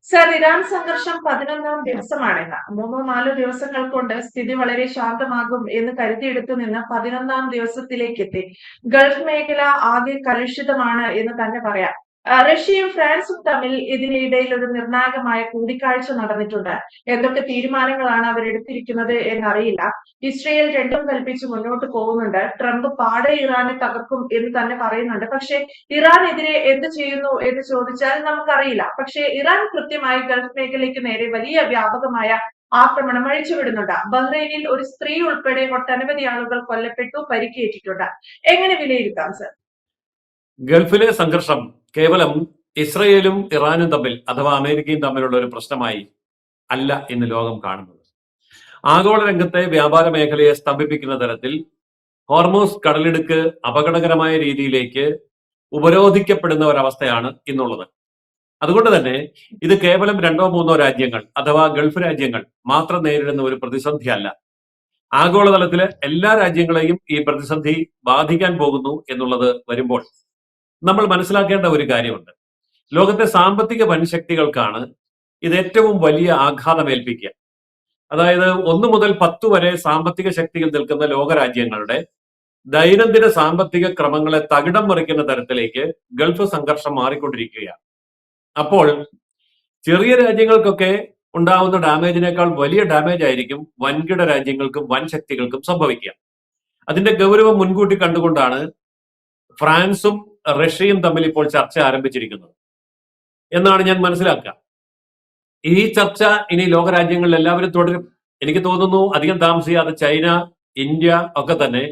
Sir, Iran സംഘർഷം 11ാം ദിവസമാണിന്ന്. 3-4 ദിവസങ്ങൾ കൊണ്ട് സ്ഥിതി വളരെ ശാന്തമാകും എന്ന് കരുതിയെടുത്തു നിന്ന് 11ാം ദിവസത്തിലേക്കെത്തി. ഗൾഫ് മേഖല ആകെ കലുഷിതമാണ് എന്ന് തന്നെ പറയാം. റഷ്യയും ഫ്രാൻസും തമ്മിൽ ഇതിനിടയിൽ ഒരു നിർണായകമായ കൂടിക്കാഴ്ച നടന്നിട്ടുണ്ട്. എന്തൊക്കെ തീരുമാനങ്ങളാണ് അവരെടുത്തിരിക്കുന്നത് എന്നറിയില്ല. ഇസ്രയേൽ രണ്ടും കൽപ്പിച്ച് മുന്നോട്ട് പോകുന്നുണ്ട്. ട്രംപ് പാടെ ഇറാനെ തകർക്കും എന്ന് തന്നെ പറയുന്നുണ്ട്. പക്ഷേ ഇറാനെതിരെ എന്ത് ചെയ്യുന്നു എന്ന് ചോദിച്ചാൽ നമുക്കറിയില്ല. പക്ഷേ ഇറാൻ കൃത്യമായി ഗൾഫ് മേഖലയ്ക്ക് നേരെ വലിയ വ്യാപകമായ ആക്രമണം അഴിച്ചുവിടുന്നുണ്ട്. ബഹ്റൈനിൽ ഒരു സ്ത്രീ ഉൾപ്പെടെ ഒട്ടനവധി ആളുകൾ കൊല്ലപ്പെട്ടു, പരിക്കേറ്റിട്ടുണ്ട്. എങ്ങനെ വിലയിരുത്താം സർ? ഗൾഫിലെ സംഘർഷം കേവലം ഇസ്രയേലും ഇറാനും തമ്മിൽ അഥവാ അമേരിക്കയും തമ്മിലുള്ള ഒരു പ്രശ്നമായി അല്ല ഇന്ന് ലോകം കാണുന്നത്. ആഗോള രംഗത്തെ വ്യാപാര മേഖലയെ സ്തംഭിപ്പിക്കുന്ന തരത്തിൽ ഹോർമൂസ് കടലിടുക്ക് അപകടകരമായ രീതിയിലേക്ക് ഉപരോധിക്കപ്പെടുന്ന ഒരവസ്ഥയാണ് ഇന്നുള്ളത്. അതുകൊണ്ട് തന്നെ ഇത് കേവലം 2-3 രാജ്യങ്ങൾ അഥവാ ഗൾഫ് രാജ്യങ്ങൾ മാത്രം നേരിടുന്ന ഒരു പ്രതിസന്ധിയല്ല. ആഗോളതലത്തിലെ എല്ലാ രാജ്യങ്ങളെയും ഈ പ്രതിസന്ധി ബാധിക്കാൻ പോകുന്നു എന്നുള്ളത് വരുമ്പോൾ നമ്മൾ മനസ്സിലാക്കേണ്ട ഒരു കാര്യമുണ്ട്. ലോകത്തെ സാമ്പത്തിക വൻശക്തികൾക്കാണ് ഇത് ഏറ്റവും വലിയ ആഘാതമേൽപ്പിക്കുക. അതായത് 1 മുതൽ 10 വരെ സാമ്പത്തിക ശക്തികൾ നിൽക്കുന്ന ലോകരാജ്യങ്ങളുടെ ദൈനംദിന സാമ്പത്തിക ക്രമങ്ങളെ തകിടം മറിക്കുന്ന തരത്തിലേക്ക് ഗൾഫ് സംഘർഷം മാറിക്കൊണ്ടിരിക്കുകയാണ്. അപ്പോൾ ചെറിയ രാജ്യങ്ങൾക്കൊക്കെ ഉണ്ടാവുന്ന ഡാമേജിനേക്കാൾ വലിയ ഡാമേജ് ആയിരിക്കും വൻകിട രാജ്യങ്ങൾക്കും വൻ ശക്തികൾക്കും സംഭവിക്കുക. അതിന്റെ ഗൗരവം മുൻകൂട്ടി കണ്ടുകൊണ്ടാണ് ഫ്രാൻസും റഷ്യയും തമ്മിൽ ഇപ്പോൾ ചർച്ച ആരംഭിച്ചിരിക്കുന്നത് എന്നാണ് ഞാൻ മനസ്സിലാക്കുക. ഈ ചർച്ച ഇനി ലോകരാജ്യങ്ങളിൽ എല്ലാവരും തുടരും. എനിക്ക് തോന്നുന്നു അധികം താമസിയാതെ ചൈന, ഇന്ത്യ ഒക്കെ തന്നെ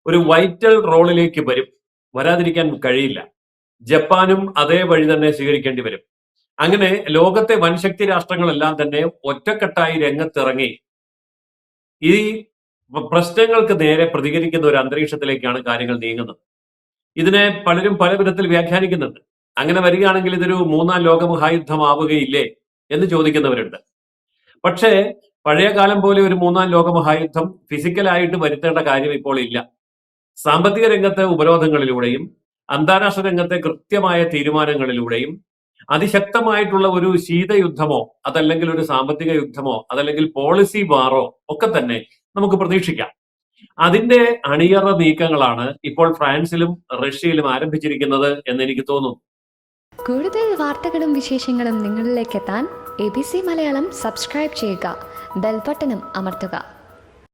ഒരു വൈറ്റൽ റോളിലേക്ക് വരും. വരാതിരിക്കാൻ കഴിയില്ല. ജപ്പാനും അതേ വഴി തന്നെ സ്വീകരിക്കേണ്ടി വരും. അങ്ങനെ ലോകത്തെ വൻശക്തി രാഷ്ട്രങ്ങളെല്ലാം തന്നെ ഒറ്റക്കെട്ടായി രംഗത്തിറങ്ങി ഈ പ്രശ്നങ്ങൾക്ക് നേരെ പ്രതികരിക്കുന്ന ഒരു അന്തരീക്ഷത്തിലേക്കാണ് കാര്യങ്ങൾ നീങ്ങുന്നത്. ഇതിനെ പലരും പല വിധത്തിൽ വ്യാഖ്യാനിക്കുന്നുണ്ട്. അങ്ങനെ വരികയാണെങ്കിൽ ഇതൊരു 3ാം ലോകമഹായുദ്ധമാവുകയില്ലേ എന്ന് ചോദിക്കുന്നവരുണ്ട്. പക്ഷേ പഴയ കാലം പോലെ ഒരു 3ാം ലോകമഹായുദ്ധം ഫിസിക്കലായിട്ട് വരുത്തേണ്ട കാര്യം ഇപ്പോൾ ഇല്ല. സാമ്പത്തിക രംഗത്തെ ഉപരോധങ്ങളിലൂടെയും അന്താരാഷ്ട്ര രംഗത്തെ കൃത്യമായ തീരുമാനങ്ങളിലൂടെയും അതിശക്തമായിട്ടുള്ള ഒരു ശീതയുദ്ധമോ അതല്ലെങ്കിൽ ഒരു സാമ്പത്തിക യുദ്ധമോ അതല്ലെങ്കിൽ പോളിസി വാറോ ഒക്കെ തന്നെ നമുക്ക് പ്രതീക്ഷിക്കാം. അതിന്റെ അണിയറ നീക്കങ്ങളാണ് ഇപ്പോൾ ഫ്രാൻസിലും റഷ്യയിലും ആരംഭിച്ചിരിക്കുന്നത് എന്ന് എനിക്ക് തോന്നുന്നു. കൂടുതൽ വാർത്തകളും വിശേഷങ്ങളും നിങ്ങളിലേക്ക് എത്താൻ ABC മലയാളം സബ്സ്ക്രൈബ് ചെയ്യുക, ബെൽ ബട്ടണും അമർത്തുക.